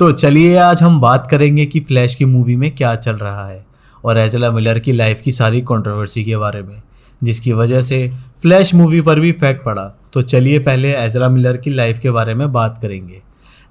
तो चलिए आज हम बात करेंगे कि फ्लैश की मूवी में क्या चल रहा है और एज़रा मिलर की लाइफ की सारी कंट्रोवर्सी के बारे में, जिसकी वजह से फ्लैश मूवी पर भी इफेक्ट पड़ा। तो चलिए पहले एज़रा मिलर की लाइफ के बारे में बात करेंगे।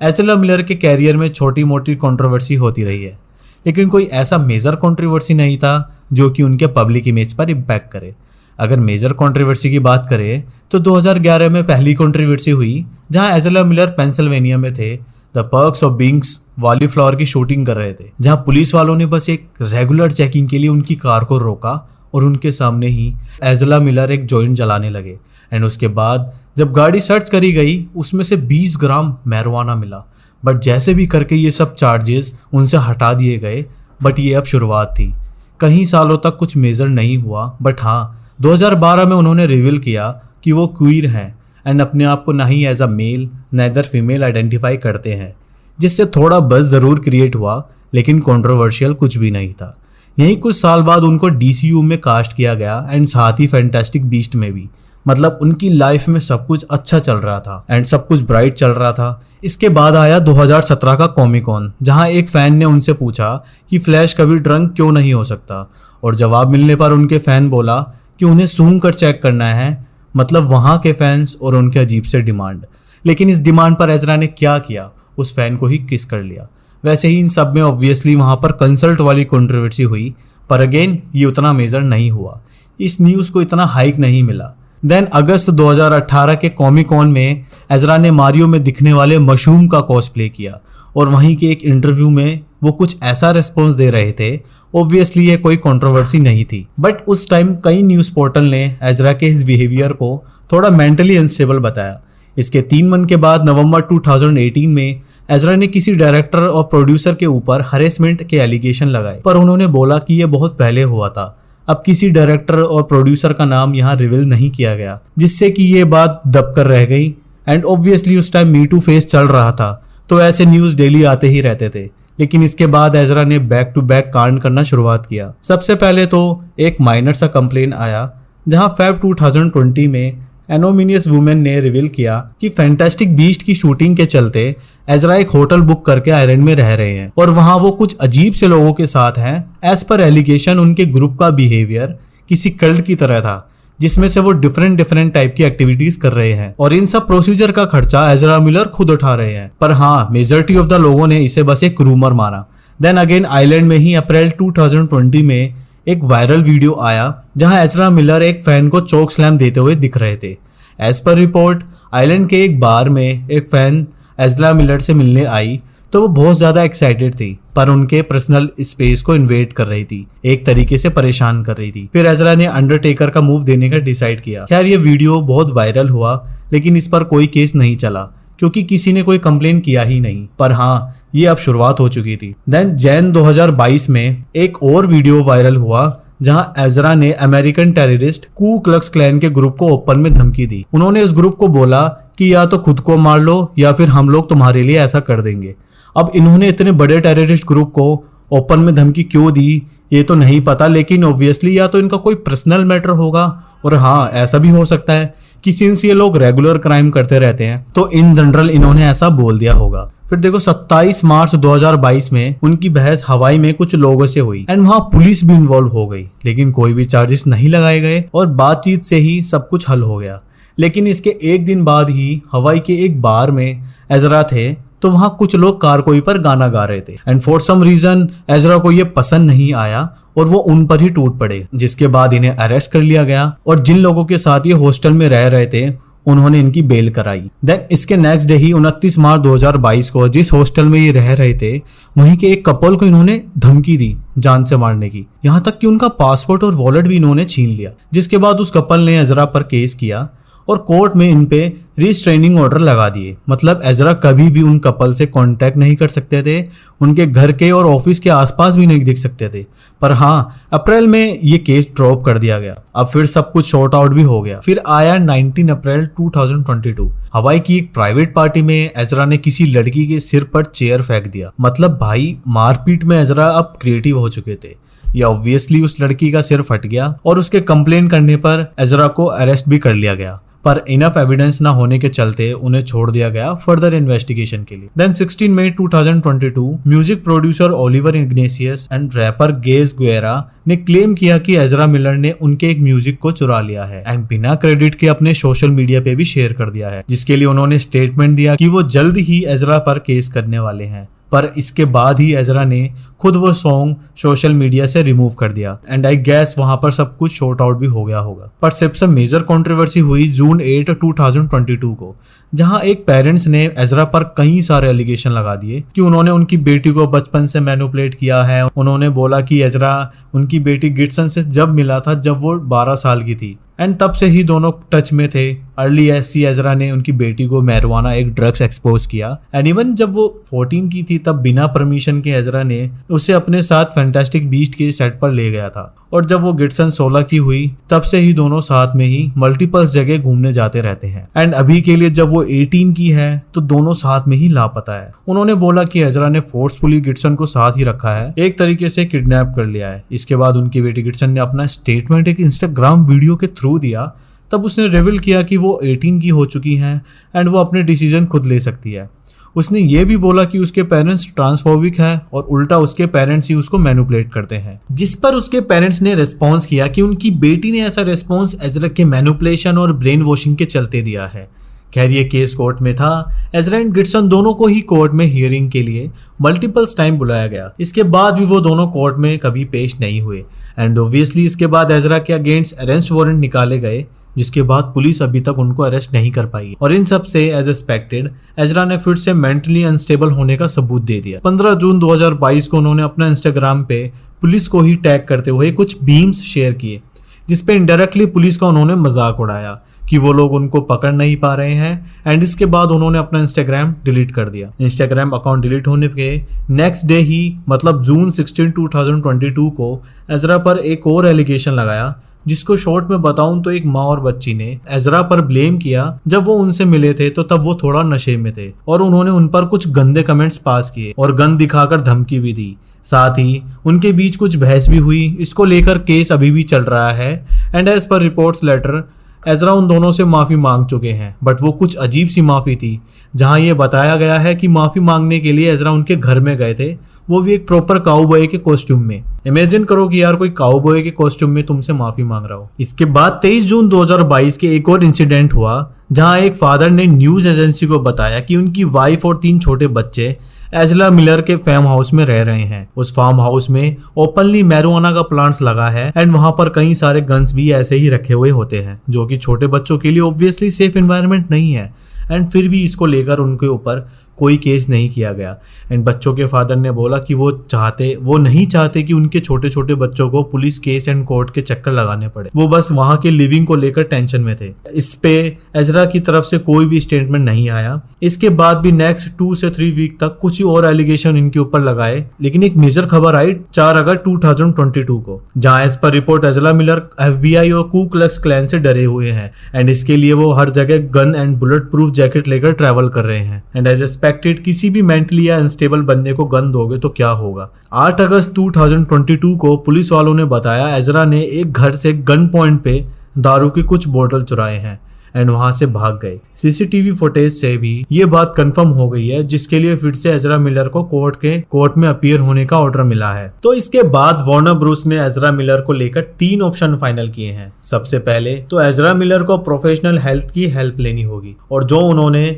एज़रा मिलर के कैरियर में छोटी मोटी कंट्रोवर्सी होती रही है, लेकिन कोई ऐसा मेजर कंट्रोवर्सी नहीं था जो कि उनके पब्लिक इमेज पर इम्पैक्ट करे। अगर मेजर कंट्रोवर्सी की बात करें तो 2011 में पहली कंट्रोवर्सी हुई जहां एज़रा मिलर पेंसिल्वेनिया में थे द पर्क्स ऑफ बीइंग वॉलीफ्लावर की शूटिंग कर रहे थे, जहां पुलिस वालों ने बस एक रेगुलर चेकिंग के लिए उनकी कार को रोका और उनके सामने ही एज़रा मिलर एक जॉइंट जलाने लगे। एंड उसके बाद जब गाड़ी सर्च करी गई उसमें से 20 ग्राम मैरिजुआना मिला। बट जैसे भी करके ये सब चार्जेस उनसे हटा दिए गए। बट ये अब शुरुआत थी, कई सालों तक कुछ मेजर नहीं हुआ। बट हाँ, 2012 में उन्होंने रिवील किया कि वो क्वीर हैं एंड अपने आप को ना ही as a male neither female identify करते हैं, जिससे थोड़ा बज़ ज़रूर क्रिएट हुआ, लेकिन कंट्रोवर्शियल कुछ भी नहीं था। यहीं कुछ साल बाद उनको DCU में कास्ट किया गया एंड साथ ही फैंटास्टिक बीस्ट में भी। मतलब उनकी लाइफ में सब कुछ अच्छा चल रहा था एंड सब कुछ ब्राइट चल रहा था। इसके बाद आया 2017 का कॉमिक कॉन, जहां एक फैन ने उनसे पूछा कि फ्लैश कभी ड्रंक क्यों नहीं हो सकता, और जवाब मिलने पर उनके फैन बोला कि उन्हें सूंघ कर चेक करना है। मतलब वहाँ के फैंस और उनके अजीब से डिमांड। लेकिन इस डिमांड पर एज़रा ने क्या किया, उस फैन को ही किस कर लिया। वैसे ही इन सब में ऑब्वियसली वहाँ पर कंसल्ट वाली कंट्रोवर्सी हुई, पर अगेन ये उतना मेजर नहीं हुआ, इस न्यूज़ को इतना हाइक नहीं मिला। देन अगस्त 2018 के कॉमिक कॉन में एज़रा ने मारियो में दिखने वाले मशरूम का कॉस्प्ले किया और वहीं के एक इंटरव्यू में वो कुछ ऐसा रिस्पॉन्स दे रहे थे। ऑब्वियसली ये कोई कंट्रोवर्सी नहीं थी, बट उस टाइम कई न्यूज़ पोर्टल ने एज़रा के इस बिहेवियर को थोड़ा मेंटली अनस्टेबल बताया। इसके 3 मंथ के बाद नवंबर 2018 में एज़रा ने किसी डायरेक्टर और प्रोड्यूसर के ऊपर हरेसमेंट के एलिगेशन लगाए, पर उन्होंने बोला कि ये बहुत पहले हुआ था। अब किसी डायरेक्टर और प्रोड्यूसर का नाम यहाँ रिवील नहीं किया गया, जिससे कि ये बात दब कर रह गई। एंड ऑब्वियसली उस टाइम मी टू फेस चल रहा था, तो ऐसे न्यूज़ डेली आते ही रहते थे। लेकिन इसके बाद एज़रा ने बैक टू बैक कांड करना शुरुआत किया। सबसे पहले तो एक माइनर सा कंप्लेन आया, जहां फेब 2020 में एनोमिनियस वुमेन ने रिवील किया कि फैंटास्टिक बीस्ट की शूटिंग के चलते एज़रा एक होटल बुक करके आयरलैंड में रह रहे हैं और वहां वो कुछ अजीब से लोगों के साथ हैं। एज पर एलिगेशन उनके ग्रुप का बिहेवियर किसी कल्ट की तरह था, जिसमें से वो डिफरेंट टाइप की एक्टिविटीज कर रहे हैं और इन सब प्रोसीजर का खर्चा एज़रा मिलर खुद उठा रहे हैं। पर हाँ, मेजॉरिटी ऑफ द लोगों ने इसे बस एक रूमर माना। देन अगेन आइलैंड में ही अप्रैल 2020 में एक वायरल वीडियो आया जहां एज़रा मिलर एक फैन को चोक स्लैम देते हुए दिख रहे थे। एज पर रिपोर्ट आइलैंड के एक बार में एक फैन एज़रा मिलर से मिलने आई तो वो बहुत ज़्यादा एक्साइटेड थी, पर उनके पर्सनल स्पेस को इन्वेड कर रही थी, एक तरीके से परेशान कर रही थी। फिर एज़रा ने अंडरटेकर का मूव देने का डिसाइड किया। खैर ये वीडियो बहुत वायरल हुआ, लेकिन इस पर कोई केस नहीं चला क्योंकि किसी ने कोई कंप्लेन किया ही नहीं। पर हाँ, ये अब शुरुआत हो चुकी थी। देन जैन 2022 में एक और वीडियो वायरल हुआ जहां एज़रा ने अमेरिकन टेररिस्ट कू क्लक्स क्लैन के ग्रुप को ओपन में धमकी दी। उन्होंने इस ग्रुप को बोला कि या तो खुद को मार लो या फिर हम लोग तुम्हारे लिए ऐसा कर देंगे। अब इन्होंने इतने बड़े टेररिस्ट ग्रुप को ओपन में धमकी क्यों दी ये तो नहीं पता, लेकिन ऑब्वियसली या तो इनका कोई पर्सनल मैटर होगा, और हाँ ऐसा भी हो सकता है कि सिंस ये लोग रेगुलर क्राइम करते रहते हैं तो इन जनरल इन्होंने ऐसा बोल दिया होगा। फिर देखो 27 मार्च 2022 में उनकी बहस हवाई में कुछ लोगों से हुई एंड वहां पुलिस भी इन्वॉल्व हो गई, लेकिन कोई भी चार्जेस नहीं लगाए गए और बातचीत से ही सब कुछ हल हो गया। लेकिन इसके एक दिन बाद ही हवाई के एक बार में एज़रा थे तो वहां कुछ लोग कारकोई पर गाना गा रहे थे and for some reason Ezra को ये पसंद नहीं आया और वो उन पर ही टूट पड़े, जिसके बाद इन्हें अरेस्ट कर लिया गया और जिन लोगों के साथ ये हॉस्टल में रह रहे थे उन्होंने इनकी बेल कराई। देन इसके नेक्स्ट डे ही 29 मार्च 2022 को जिस हॉस्टल में ये रह रहे थे वहीं के एक कपल को इन्होंने धमकी दी जान से मारने की, यहाँ तक कि उनका पासपोर्ट और वॉलेट भी इन्होंने छीन लिया। जिसके बाद उस कपल ने एज़रा पर केस किया और कोर्ट में इन पे रिस्ट्रेनिंग ऑर्डर लगा दिए। मतलब एज़रा कभी भी उन कपल से कांटेक्ट नहीं कर सकते थे, उनके घर के और ऑफिस के आसपास भी नहीं दिख सकते थे। पर हाँ, अप्रैल में ये केस ड्रॉप कर दिया गया। अब फिर सब कुछ शॉर्ट आउट भी हो गया। फिर आया 19 अप्रैल 2022। हवाई की एक प्राइवेट पार्टी में एज़रा ने किसी लड़की के सिर पर चेयर फेंक दिया। मतलब भाई, मारपीट में एज़रा अब क्रिएटिव हो चुके थे। या ऑब्वियसली उस लड़की का सिर फट गया और उसके कंप्लेन करने पर एज़रा को अरेस्ट भी कर लिया गया। पर इनफ एविडेंस ना होने के चलते उन्हें छोड़ दिया गया फर्दर इन्वेस्टिगेशन के लिए। देन 16 मई 2022 music producer Oliver Ignatius and rapper Gage Guerra ने क्लेम किया कि एजरा मिलर ने उनके एक म्यूजिक को चुरा लिया है एंड बिना क्रेडिट के अपने सोशल मीडिया पे भी शेयर कर दिया है, जिसके लिए उन्होंने स्टेटमेंट दिया कि वो जल्द ही एजरा पर केस करने वाले हैं। पर इसके बाद ही एजरा ने खुद वो सॉन्ग सोशल मीडिया से रिमूव कर दिया एंड आई गेस वहां पर सब कुछ शॉर्ट आउट भी हो गया होगा। पर सबसे मेजर कंट्रोवर्सी हुई जून 8, 2022 को, जहां एक पेरेंट्स ने एजरा पर कई सारे एलिगेशन लगा दिए कि उन्होंने उनकी बेटी को बचपन से मैनिपुलेट किया है। उन्होंने बोला कि एजरा उनकी बेटी गिटसन से जब मिला था जब वो 12 साल की थी एंड तब से ही दोनों टच में थे। अर्ली एससी एजरा ने उनकी बेटी को मैरिजुआना एक ड्रग्स एक्सपोज किया एंड इवन जब वो 14 की थी तब बिना परमिशन के एजरा ने उसे अपने साथ फैंटास्टिक बीस्ट के सेट पर ले गया था। और जब वो गिटसन 16 की हुई तब से ही दोनों साथ में ही मल्टीपल्स जगह घूमने जाते रहते हैं एंड अभी के लिए जब वो 18 की है तो दोनों साथ में ही लापता है। उन्होंने बोला कि एजरा ने फोर्सफुली गिटसन को साथ ही रखा है, एक तरीके से किडनैप कर लिया है। इसके बाद उनकी बेटी गिटसन ने अपना स्टेटमेंट एक इंस्टाग्राम वीडियो के थ्रू दिया। तब उसने रिवील किया कि वो 18 की हो चुकी हैं एंड वो अपने डिसीजन खुद ले सकती है। उसने ये भी बोला कि उसके पेरेंट्स ट्रांसफोबिक है और उल्टा उसके पेरेंट्स ही उसको मैनिपुलेट करते हैं, जिस पर उसके पेरेंट्स ने रिस्पॉन्स किया कि उनकी बेटी ने ऐसा रिस्पॉन्स एजरा के मैनिपुलेशन और ब्रेन वॉशिंग के चलते दिया है। खैर ये केस कोर्ट में था। एजरा एंड गिटसन दोनों को ही कोर्ट में हियरिंग के लिए मल्टीपल्स टाइम बुलाया गया। इसके बाद भी वो दोनों कोर्ट में कभी पेश नहीं हुए एंड ऑब्वियसली इसके बाद एजरा के अगेंस्ट अरेस्ट वारंट निकाले गए, जिसके बाद पुलिस अभी तक उनको अरेस्ट नहीं कर पाई। और इन सब से एज एक्सपेक्टेड एजरा ने फिर से मेंटली अनस्टेबल होने का सबूत दे दिया। 15 जून 2022 को उन्होंने अपना इंस्टाग्राम पे पुलिस को ही टैग करते हुए कुछ बीम्स शेयर किए, जिसपे इनडायरेक्टली पुलिस का उन्होंने मजाक उड़ाया कि वो लोग उनको पकड़ नहीं पा रहे हैं एंड इसके बाद उन्होंने अपना इंस्टाग्राम डिलीट कर दिया। इंस्टाग्राम अकाउंट डिलीट होने के नेक्स्ट डे ही मतलब जून 16, 2022 को एजरा पर एक और एलिगेशन लगाया, जिसको शॉर्ट में बताऊं तो एक माँ और बच्ची ने एजरा पर ब्लेम किया। जब वो उनसे मिले थे तो तब वो थोड़ा नशे में थे और उन्होंने उन पर कुछ गंदे कमेंट्स पास किए और गन दिखाकर धमकी भी दी। साथ ही उनके बीच कुछ बहस भी हुई। इसको लेकर केस अभी भी चल रहा है and as per reports later Ezra उन दोनों से माफी मांग चुके हैं, बट वो कुछ अजीब सी माफी थी, जहां ये बताया गया है कि माफी मांगने के लिए एजरा उनके घर में गए थे, वो भी एक प्रॉपर काउबॉय के कॉस्ट्यूम में। इमेजिन करो कि यार कोई काउबॉय के कॉस्ट्यूम में तुमसे माफी मांग रहा हो। इसके बाद 23 जून 2022 के एक और इंसिडेंट हुआ, जहां एक फादर ने न्यूज एजेंसी को बताया कि उनकी वाइफ और 3 छोटे बच्चे एजरा मिलर के फार्म हाउस में रह रहे हैं। उस फार्म हाउस में ओपनली मैरिजुआना का प्लांट्स लगा है एंड वहां पर कई सारे गन्स भी ऐसे ही रखे हुए होते हैं, जो कि छोटे बच्चों के लिए ऑब्वियसली सेफ एनवायरनमेंट नहीं है एंड फिर भी इसको लेकर उनके ऊपर कोई केस नहीं किया गया। एंड बच्चों के फादर ने बोला कि वो नहीं चाहते कि उनके छोटे छोटे बच्चों को पुलिस केस एंड कोर्ट के चक्कर लगाने पड़े, वो बस वहां के लिविंग को लेकर टेंशन में थे। इस पे एजरा की तरफ से कोई भी स्टेटमेंट नहीं आया। इसके बाद भी नेक्स्ट 2 से 3 वीक तक कुछ ही और एलिगेशन इनके ऊपर लगाए, लेकिन एक मेजर खबर आई 4 अगस्त 2022 को, जहां as per report Ezra Miller FBI और कू क्लक्स क्लैन से डरे हुए हैं एंड इसके लिए वो हर जगह gun and bullet proof jacket लेकर ट्रैवल कर रहे हैं। एंड एज एक्सपेक्टेड किसी भी मेंटली या अनस्टेबल बंदे को गन दोगे तो क्या होगा। 8 अगस्त 2022 को पुलिस वालों ने बताया एजरा ने एक घर से गन पॉइंट पे दारू के कुछ बोतल चुराए हैं एंड वहां से भाग गए। सीसीटीवी फुटेज से भी ये बात कंफर्म हो गई है, जिसके लिए फिर से एजरा मिलर को कोर्ट में अपीयर होने का ऑर्डर मिला है। तो इसके बाद वार्नर ब्रूस ने एजरा मिलर को लेकर 3 ऑप्शन फाइनल किए हैं। सबसे पहले तो एजरा मिलर को प्रोफेशनल हेल्थ की हेल्प लेनी होगी और जो उन्होंने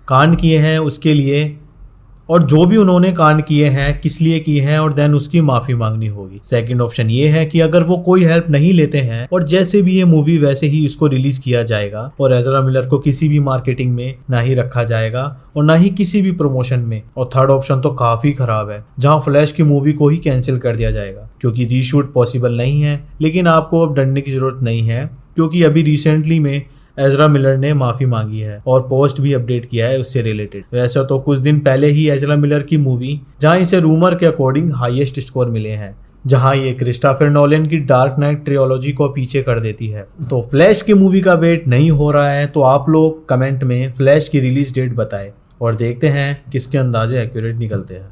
कांड किए हैं उसके लिए, और जो भी उन्होंने कांड किए हैं किस लिए किए हैं, और देन उसकी माफी मांगनी होगी। सेकंड ऑप्शन ये है कि अगर वो कोई हेल्प नहीं लेते हैं और जैसे भी ये मूवी वैसे ही इसको रिलीज किया जाएगा और एजरा मिलर को किसी भी मार्केटिंग में ना ही रखा जाएगा और ना ही किसी भी प्रमोशन में। और थर्ड ऑप्शन तो काफी खराब है, जहां फ्लैश की मूवी को ही कैंसिल कर दिया जाएगा क्योंकि रीशूट पॉसिबल नहीं है। लेकिन आपको अब डरने की जरूरत नहीं है, क्योंकि अभी रिसेंटली में एजरा मिलर ने माफी मांगी है और पोस्ट भी अपडेट किया है उससे रिलेटेड। वैसे तो कुछ दिन पहले ही एजरा मिलर की मूवी, जहां इसे रूमर के अकॉर्डिंग हाईएस्ट स्कोर मिले हैं, जहां ये क्रिस्टोफर नोलन की डार्क नाइट ट्रियोलॉजी को पीछे कर देती है। तो फ्लैश की मूवी का वेट नहीं हो रहा है, तो आप लोग कमेंट में फ्लैश की रिलीज डेट बताएं और देखते हैं किसके अंदाजे एक्यूरेट निकलते हैं।